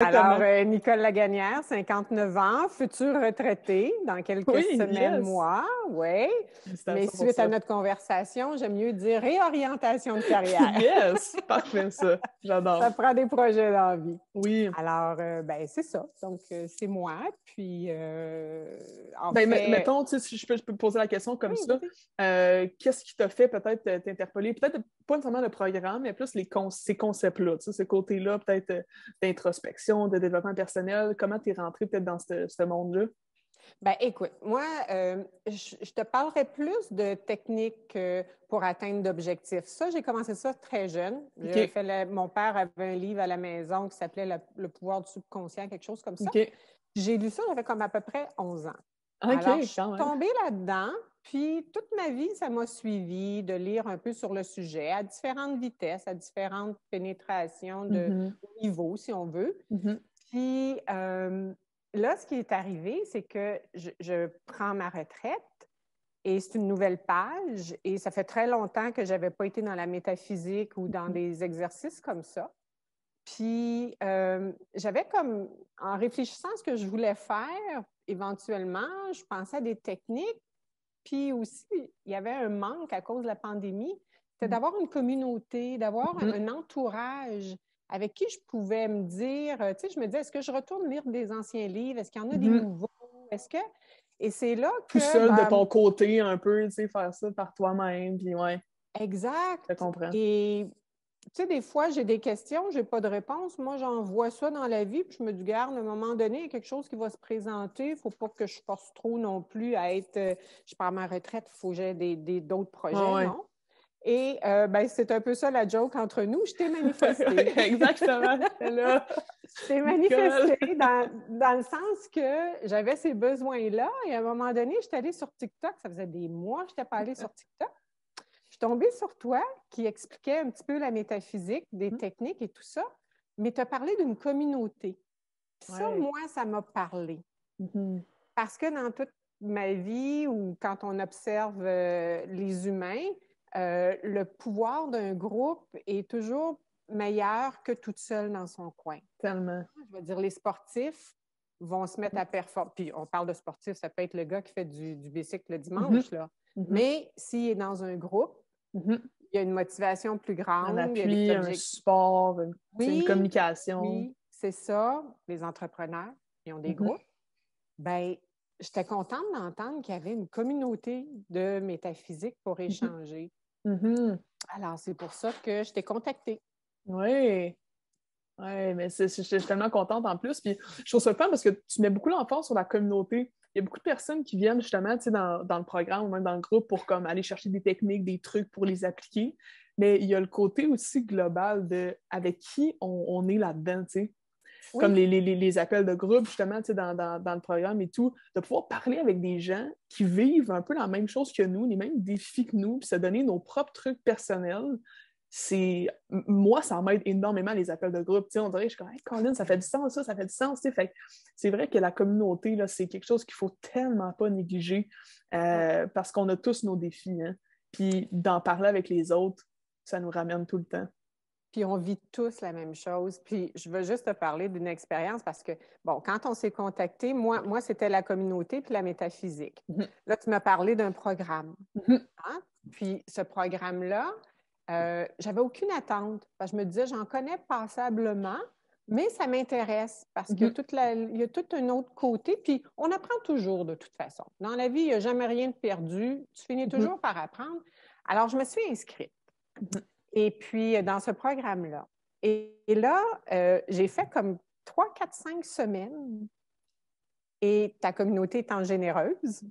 Alors, Exactement. Nicole Lagagnière, 59 ans, future retraitée dans quelques Oui, semaines, yes. mois, oui. Mais Félicitations pour suite à ça. notre conversation, j'aime mieux dire réorientation de carrière. Yes, parfait ça. Ça J'adore. prend des projets dans la vie. Oui. Alors, ben c'est ça. Donc, c'est moi. Puis, en Ben, fait, mettons, tu sais, si je peux poser la question comme oui, ça, vas-y. qu'est-ce qui t'a fait peut-être t'interpeller? Peut-être pas nécessairement le programme, mais plus ces concepts-là, tu sais, ce côté-là, peut-être d'introspection, de développement personnel. Comment t'es rentré peut-être dans ce monde-là? Ben, écoute, moi, je te parlerai plus de techniques pour atteindre d'objectifs. Ça, j'ai commencé ça très jeune. OK. Mon père avait un livre à la maison qui s'appelait Le pouvoir du subconscient, quelque chose comme ça. OK. J'ai lu ça, j'avais comme à peu près 11 ans. Alors, je OK, suis quand même. tombée là-dedans, puis toute ma vie, ça m'a suivi de lire un peu sur le sujet à différentes vitesses, à différentes pénétrations de Mhm. niveau, si on veut. Mhm. Puis là, ce qui est arrivé, c'est que je prends ma retraite et c'est une nouvelle page et ça fait très longtemps que je n'avais pas été dans la métaphysique ou dans des exercices comme ça. Puis j'avais comme, en réfléchissant à ce que je voulais faire, éventuellement, je pensais à des techniques. Puis aussi, il y avait un manque à cause de la pandémie, c'était d'avoir une communauté, d'avoir Mhm. un entourage avec qui je pouvais me dire, tu sais, je me disais, est-ce que je retourne lire des anciens livres? Est-ce qu'il y en a des Mhm. nouveaux? Est-ce que... Et c'est là Tout que, seul de ton ben, côté, un peu, tu sais, faire ça par toi-même, puis ouais, je exact. comprends. Et tu sais, des fois, j'ai des questions, j'ai pas de réponse. Moi, j'en vois ça dans la vie, puis je me dis, garde, à un moment donné, il y a quelque chose qui va se présenter. Il faut pas que je force trop non plus à être, je pars ma retraite, il faut que j'ai d'autres Ouais, projets, ouais. non? Et ben, c'est un peu ça la joke entre nous. Je t'ai manifesté. Exactement. J'étais là, Je t'ai Nicole. manifesté dans le sens que j'avais ces besoins-là. Et à un moment donné, je suis allée sur TikTok. Ça faisait des mois que je n'étais pas allée sur TikTok. Je suis tombée sur toi qui expliquait un petit peu la métaphysique, des techniques et tout ça, mais tu as parlé d'une communauté. Ça, Ouais. moi, ça m'a parlé. Mhm. Parce que dans toute ma vie ou quand on observe les humains, le pouvoir d'un groupe est toujours meilleur que toute seule dans son coin. Tellement. Je veux dire, les sportifs vont se mettre à performer. Puis on parle de sportif, ça peut être le gars qui fait du bicycle le Mhm. dimanche, là. Mhm. Mais s'il est dans un groupe, Mhm. il y a une motivation plus Un grande, il y a des appui, un objectifs. support, une Oui, communication. oui, c'est ça. Les entrepreneurs, ils ont des Mhm. groupes. Ben, j'étais contente d'entendre qu'il y avait une communauté de métaphysique pour Mhm. échanger. Mhm. Alors, c'est pour ça que je t'ai contactée. Oui. Ouais, mais je suis tellement contente en plus. Puis je trouve ça fun parce que tu mets beaucoup l'emphase sur la communauté. Il y a beaucoup de personnes qui viennent justement, tu sais, dans le programme ou même dans le groupe pour comme aller chercher des techniques, des trucs pour les appliquer. Mais il y a le côté aussi global de avec qui on est là-dedans, tu sais. Comme Oui, les appels de groupe, justement, tu sais, dans le programme et tout, de pouvoir parler avec des gens qui vivent un peu la même chose que nous, les mêmes défis que nous, puis se donner nos propres trucs personnels. Moi, ça m'aide énormément les appels de groupe. Tu sais, on dirait, je suis comme, hey, Colin, ça fait du sens, ça fait du sens. Tu sais. Fait que c'est vrai que la communauté, là, c'est quelque chose qu'il faut tellement pas négliger parce qu'on a tous nos défis. Hein. Puis d'en parler avec les autres, ça nous ramène tout le temps. puis on vit tous la même chose. Puis je veux juste te parler d'une expérience parce que, bon, quand on s'est contacté, moi c'était la communauté puis la métaphysique. Mhm. Là, tu m'as parlé d'un programme. Mhm. Hein? Puis ce programme-là, j'avais aucune attente. Parce que je me disais, j'en connais passablement, mais ça m'intéresse parce que Mhm. il y a tout un autre côté. Puis on apprend toujours de toute façon. Dans la vie, il n'y a jamais rien de perdu. Tu finis Mhm. toujours par apprendre. Alors, je me suis inscrite. Mhm. Et puis, dans ce programme-là. Et là, j'ai fait comme 3, 4, 5 semaines. Et ta communauté étant généreuse,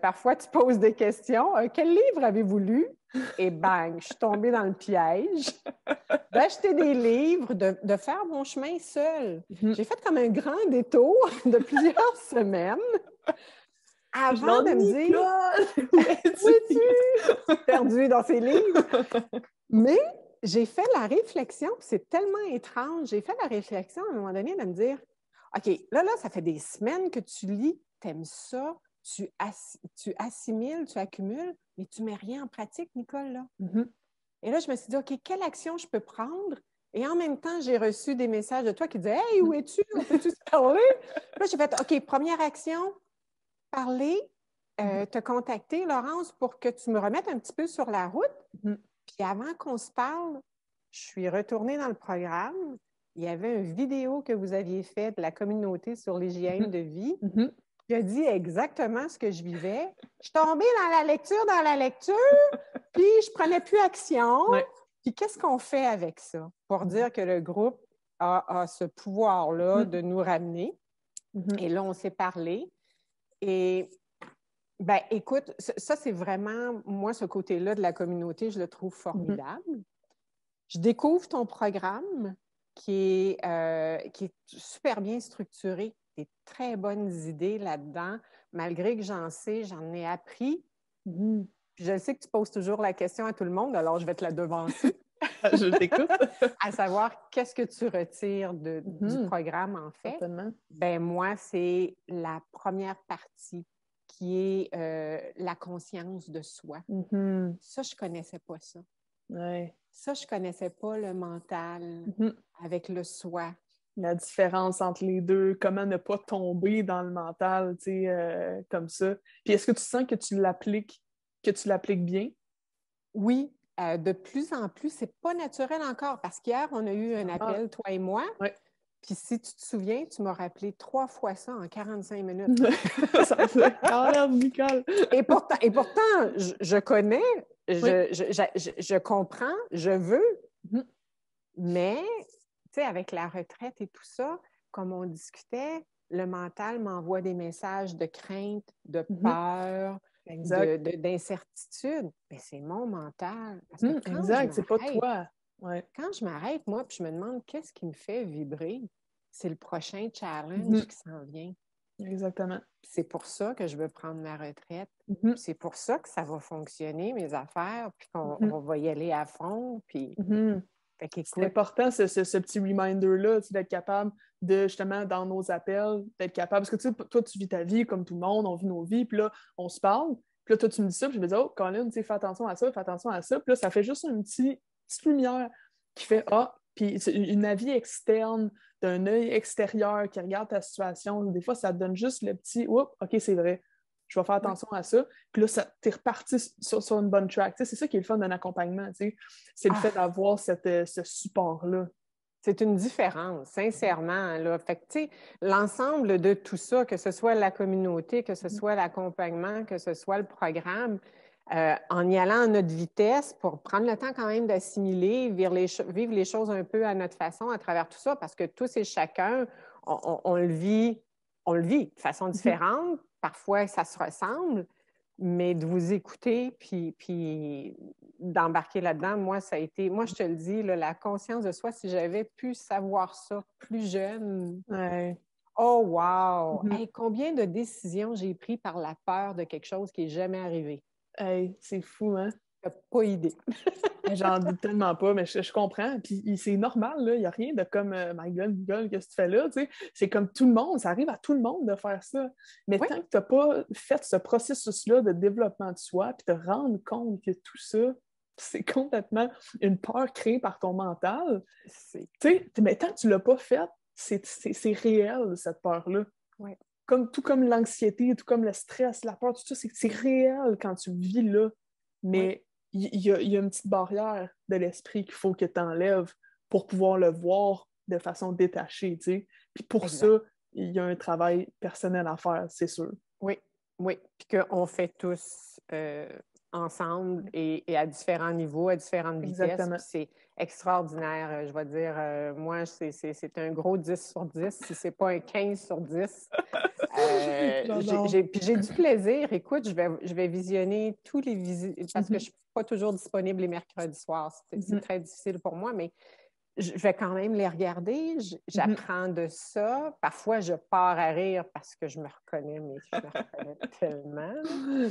parfois tu poses des questions. Quel livre avez-vous lu? Et bang, je suis tombée dans le piège d'acheter des livres, de faire mon chemin seul. Mhm. J'ai fait comme un grand détour de plusieurs semaines avant Genre, de me dire, Nicole, où où es-tu? es-tu? Perdu dans ces livres. Mais j'ai fait la réflexion, puis c'est tellement étrange, j'ai fait la réflexion à un moment donné de me dire, OK, là, ça fait des semaines que tu lis, tu aimes ça, tu assimiles, tu accumules, mais tu ne mets rien en pratique, Nicole, là. Mhm. Et là, je me suis dit, OK, quelle action je peux prendre Et en même temps, j'ai reçu des messages de toi qui disaient « Hey, où es-tu? On peut-tu se parler? » Là, j'ai fait « OK, première action, parler, te contacter, Laurence, pour que tu me remettes un petit peu sur la route. Puis avant qu'on se parle, je suis retournée dans le programme. Il y avait une vidéo que vous aviez faite de la communauté sur l'hygiène de vie. Il a dit exactement ce que je vivais. Je suis tombée dans la lecture, puis je prenais plus action. Ouais. Puis qu'est-ce qu'on fait avec ça pour dire que le groupe a ce pouvoir-là de nous ramener? Et là, on s'est parlé. Et, ben, écoute, ça, c'est vraiment, moi, ce côté-là de la communauté, je le trouve formidable. Je découvre ton programme qui est super bien structuré. Des très bonnes idées là-dedans. Malgré que j'en ai appris. Puis je sais que tu poses toujours la question à tout le monde, alors je vais te la devancer. Je t'écoute. À savoir, qu'est-ce que tu retires du programme, en fait? Certainement. Ben moi, c'est la première partie qui est la conscience de soi. Ça, je ne connaissais pas ça. Ouais. Ça, je ne connaissais pas le mental avec le soi. La différence entre les deux, comment ne pas tomber dans le mental, tu sais, comme ça. Puis est-ce que tu sens que tu l'appliques bien? Oui, de plus en plus, c'est pas naturel encore, parce qu'hier, on a eu un appel, toi et moi. Ouais. Puis si tu te souviens, tu m'as rappelé 3 fois ça en 45 minutes. Ça fait l'air nickel. Et pourtant, je connais, je comprends, je veux, mais, tu sais, avec la retraite et tout ça, comme on discutait, le mental m'envoie des messages de crainte, de peur, d'incertitude. Mais c'est mon mental. Parce que exact, c'est pas toi. Ouais. Quand je m'arrête, moi, puis je me demande qu'est-ce qui me fait vibrer, c'est le prochain challenge qui s'en vient. Exactement. C'est pour ça que je veux prendre ma retraite. C'est pour ça que ça va fonctionner, mes affaires, puis qu'on va y aller à fond. Puis... C'est important, ce petit reminder-là, d'être capable de, justement, dans nos appels, d'être capable... Parce que, tu sais, toi, tu vis ta vie comme tout le monde, on vit nos vies, puis là, on se parle. Puis là, toi, tu me dis ça, puis je me dis, oh, Colin, tu sais, fais attention à ça, fais attention à ça. Puis là, ça fait juste une petite lumière qui fait, puis une avis externe, d'un œil extérieur qui regarde ta situation. Des fois, ça te donne juste le petit, oups, OK, c'est vrai. Je vais faire attention à ça. Puis là, t'es reparti sur une bonne track. C'est ça qui est le fun d'un accompagnement. C'est le fait d'avoir ce support-là. C'est une différence, sincèrement. Là. Fait que, tu sais, l'ensemble de tout ça, que ce soit la communauté, que ce soit l'accompagnement, que ce soit le programme, en y allant à notre vitesse pour prendre le temps quand même d'assimiler, vivre les choses un peu à notre façon à travers tout ça, parce que tous et chacun, on le vit de façon différente. Parfois, ça se ressemble, mais de vous écouter puis d'embarquer là-dedans, moi, ça a été... Moi, je te le dis, là, la conscience de soi, si j'avais pu savoir ça plus jeune... Ouais. Oh, wow! Hey, combien de décisions j'ai prises par la peur de quelque chose qui n'est jamais arrivé? Hey, c'est fou, hein? T'as pas idée. J'en doute tellement pas, mais je comprends. Puis c'est normal, là. Il n'y a rien de comme My God, Google, qu'est-ce que tu fais là? Tu sais? C'est comme tout le monde, ça arrive à tout le monde de faire ça. Mais tant que tu n'as pas fait ce processus-là de développement de soi, puis te rendre compte que tout ça, c'est complètement une peur créée par ton mental. Tu sais, mais tant que tu ne l'as pas fait, c'est réel, cette peur-là. Ouais. Tout comme l'anxiété, tout comme le stress, la peur, tout ça, c'est réel quand tu vis là. Mais il y a une petite barrière de l'esprit qu'il faut que tu enlèves pour pouvoir le voir de façon détachée, tu sais. Puis pour ça, il y a un travail personnel à faire, c'est sûr. Oui. Puis qu'on fait tous ensemble et à différents niveaux, à différentes vitesses. Puis c'est extraordinaire, je vais dire. Moi, c'est un gros 10 sur 10, si c'est pas un 15 sur 10. Puis j'ai du plaisir. Écoute, je vais visionner tous les visites parce que je ne suis pas toujours disponible les mercredis soirs. C'est très difficile pour moi, mais je vais quand même les regarder. J'apprends de ça. Parfois, je pars à rire parce que je me reconnais, mais je me reconnais tellement.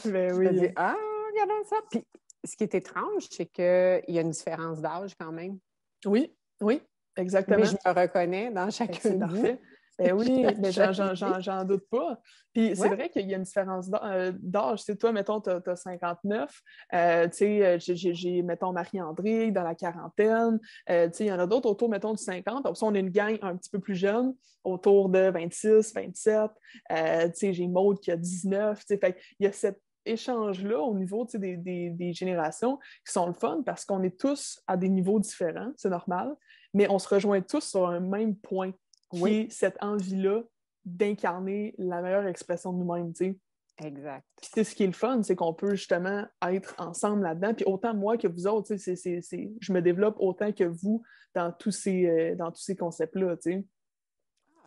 Mais je me dis, regardons ça. Puis ce qui est étrange, c'est qu'il y a une différence d'âge quand même. Oui, exactement. Mais je me reconnais dans chacun de vous. Ben oui, mais j'en doute pas. Puis c'est Ouais. vrai qu'il y a une différence d'âge. Tu sais, toi, mettons, t'as 59. Tu sais, mettons, Marie-André dans la quarantaine. Tu sais, il y en a d'autres autour, mettons, du 50. Après ça, on est une gang un petit peu plus jeune, autour de 26, 27. Tu sais, j'ai Maude qui a 19. Tu sais, fait il y a cet échange-là au niveau, tu sais, des générations qui sont le fun parce qu'on est tous à des niveaux différents, c'est normal, mais on se rejoint tous sur un même point qui Oui, est cette envie-là d'incarner la meilleure expression de nous-mêmes, tu sais. exact. Puis, tu sais, ce qui est le fun, c'est qu'on peut justement être ensemble là-dedans. Puis, autant moi que vous autres, tu sais, je me développe autant que vous dans tous ces concepts-là, tu sais.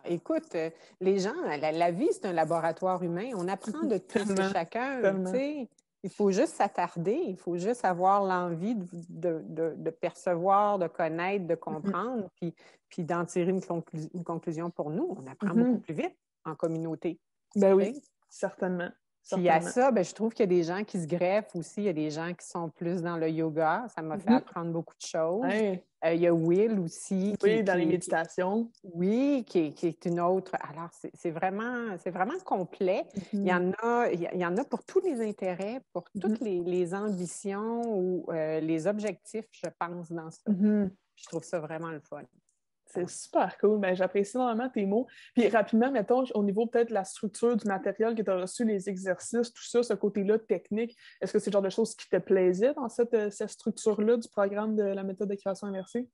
Écoute, les gens, la vie, c'est un laboratoire humain. On apprend de tous et Tellement, chacun, tu tellement. sais. Il faut juste s'attarder, il faut juste avoir l'envie de percevoir, de connaître, de comprendre, puis d'en tirer une conclusion pour nous. On apprend beaucoup plus vite en communauté. Ben Tu oui, sais. certainement, Puis à certainement. ça, ben, je trouve qu'il y a des gens qui se greffent aussi. Il y a des gens qui sont plus dans le yoga. Ça m'a fait apprendre beaucoup de choses. Ouais. Il y a Will aussi Oui, dans les méditations. oui, qui est une autre. Alors, c'est vraiment complet. Il y en a pour tous les intérêts, pour toutes les ambitions ou les objectifs, je pense, dans ça. Je trouve ça vraiment le fun. C'est super cool. Ben, j'apprécie énormément tes mots. Puis rapidement, mettons, au niveau peut-être de la structure du matériel que tu as reçu, les exercices, tout ça, ce côté-là technique, est-ce que c'est le genre de choses qui te plaisait dans cette structure-là du programme de la méthode de création inversée?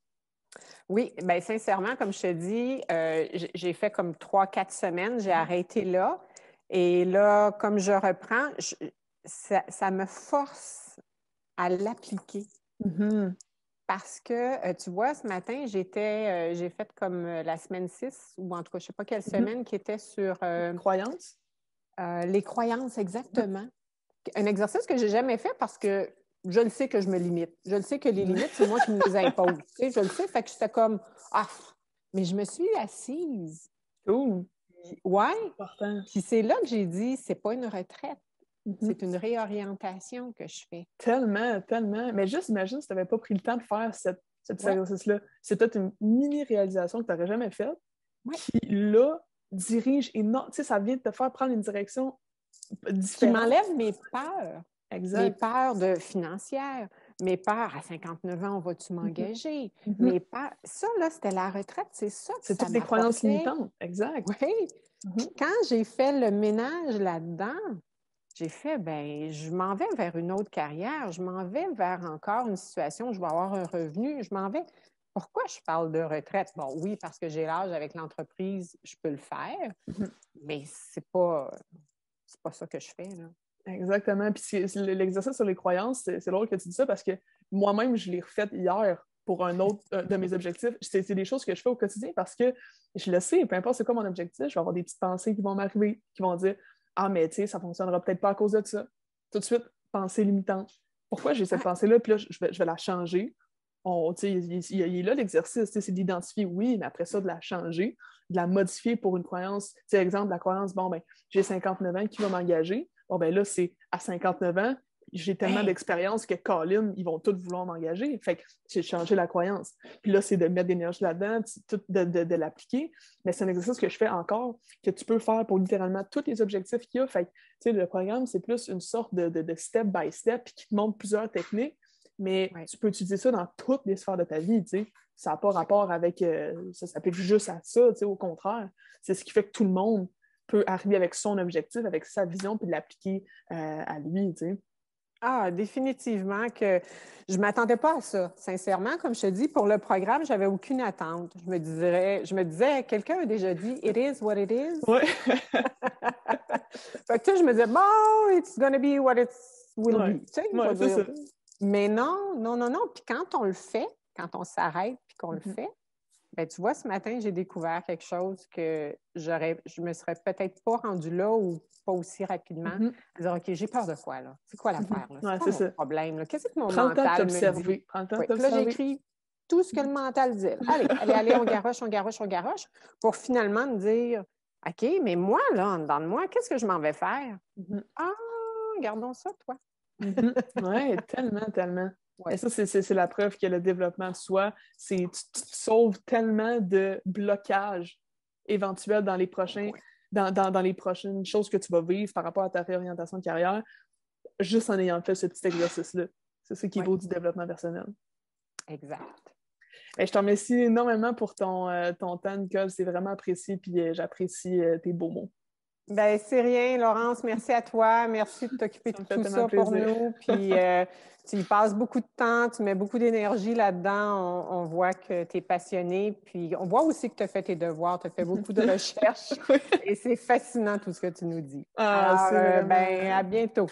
Oui, bien sincèrement, comme je te dis, j'ai fait comme 3, 4 semaines, j'ai arrêté là. Et là, comme je reprends, ça me force à l'appliquer. Parce que, tu vois, ce matin, j'ai fait comme la semaine 6, ou en tout cas, je ne sais pas quelle semaine, qui était sur Croyance? les croyances exactement. Un exercice que je n'ai jamais fait parce que je le sais que je me limite. Je le sais que les limites, c'est moi qui me les impose. Tu sais, je le sais, fait que j'étais comme, ah, mais je me suis assise. Cool. Ouais. Important. Puis c'est là que j'ai dit, c'est pas une retraite. C'est une réorientation que je fais. Tellement, tellement. Mais juste imagine si tu n'avais pas pris le temps de faire cet Ouais. exercice-là. C'est peut-être une mini-réalisation que tu n'aurais jamais faite, Ouais. qui, là, dirige énormément. Tu sais, ça vient de te faire prendre une direction Qui différente. m'enlève mes peurs. Exact. Mes peurs financières, mes peurs à 59 ans, on va-tu m'engager? Mes peurs, ça, là, c'était la retraite, c'est ça que c'est ça toutes des croyances m'apportait. limitantes. Exact. Oui. Puis quand j'ai fait le ménage là-dedans, j'ai fait, ben, je m'en vais vers une autre carrière, je m'en vais vers encore une situation où je vais avoir un revenu, je m'en vais. Pourquoi je parle de retraite? Bon, oui, parce que j'ai l'âge avec l'entreprise, je peux le faire, mais c'est pas ça que je fais, là. Exactement. Puis l'exercice sur les croyances, c'est drôle que tu dis ça parce que moi-même, je l'ai refait hier pour un autre de mes objectifs. C'est des choses que je fais au quotidien parce que je le sais, peu importe c'est quoi mon objectif, je vais avoir des petites pensées qui vont m'arriver, qui vont dire ah, mais tu sais, ça fonctionnera peut-être pas à cause de ça. Tout de suite, pensée limitante. Pourquoi j'ai cette pensée-là? Puis là, je vais la changer. Il est là l'exercice, c'est d'identifier, oui, mais après ça, de la changer, de la modifier pour une croyance. Tu sais, exemple, la croyance, bon, ben, j'ai 59 ans, qui va m'engager? Bon, ben là, c'est à 59 ans, j'ai tellement d'expérience que Colin, ils vont tous vouloir m'engager. Fait que j'ai changé la croyance. Puis là, c'est de mettre de l'énergie là-dedans, de l'appliquer. Mais c'est un exercice que je fais encore, que tu peux faire pour littéralement tous les objectifs qu'il y a. Fait que, tu sais, le programme, c'est plus une sorte de step by step qui te montre plusieurs techniques. Mais tu peux utiliser ça dans toutes les sphères de ta vie, tu sais. Ça n'a pas rapport avec... ça s'applique juste à ça, tu sais, au contraire. C'est ce qui fait que tout le monde peut arriver avec son objectif, avec sa vision, puis l'appliquer à lui, tu sais. Ah, définitivement que je ne m'attendais pas à ça. Sincèrement, comme je te dis, pour le programme, je n'avais aucune attente. Je me disais, quelqu'un a déjà dit, it is what it is. Ouais. Fait que je me disais, bon, it's gonna be what it will be. Tu sais, ouais, c'est ça. Mais non, non, non, non. Puis quand on le fait, quand on s'arrête puis qu'on le fait, ben tu vois, ce matin, j'ai découvert quelque chose que je me serais peut-être pas rendue là ou pas aussi rapidement. À dire, OK, j'ai peur de quoi, là? C'est quoi l'affaire, là? Ouais, c'est quoi mon problème, là? Qu'est-ce que mon Prends mental le temps me dit? Prends le temps de Puis là, t'observer. j'écris tout ce que le mental dit. Allez, on garoche, pour finalement me dire, OK, mais moi, là, en dedans de moi, qu'est-ce que je m'en vais faire? Ah, gardons ça, toi. Oui, tellement, tellement. Ouais. Et ça, c'est la preuve que le développement de soi, tu te sauves tellement de blocages éventuels dans les prochains, dans les prochaines choses que tu vas vivre par rapport à ta réorientation de carrière, juste en ayant fait ce petit exercice-là. C'est ça qui est beau du développement personnel. Exact. Je te remercie énormément pour ton temps, Nicole. C'est vraiment apprécié, puis j'apprécie tes beaux mots. Ben, c'est rien, Laurence. Merci à toi. Merci de t'occuper de tout ça pour nous. Puis tu y passes beaucoup de temps, tu mets beaucoup d'énergie là-dedans. On voit que tu es passionné. Puis on voit aussi que tu as fait tes devoirs, tu as fait beaucoup de recherches. Et c'est fascinant tout ce que tu nous dis. Alors, c'est vraiment... à bientôt.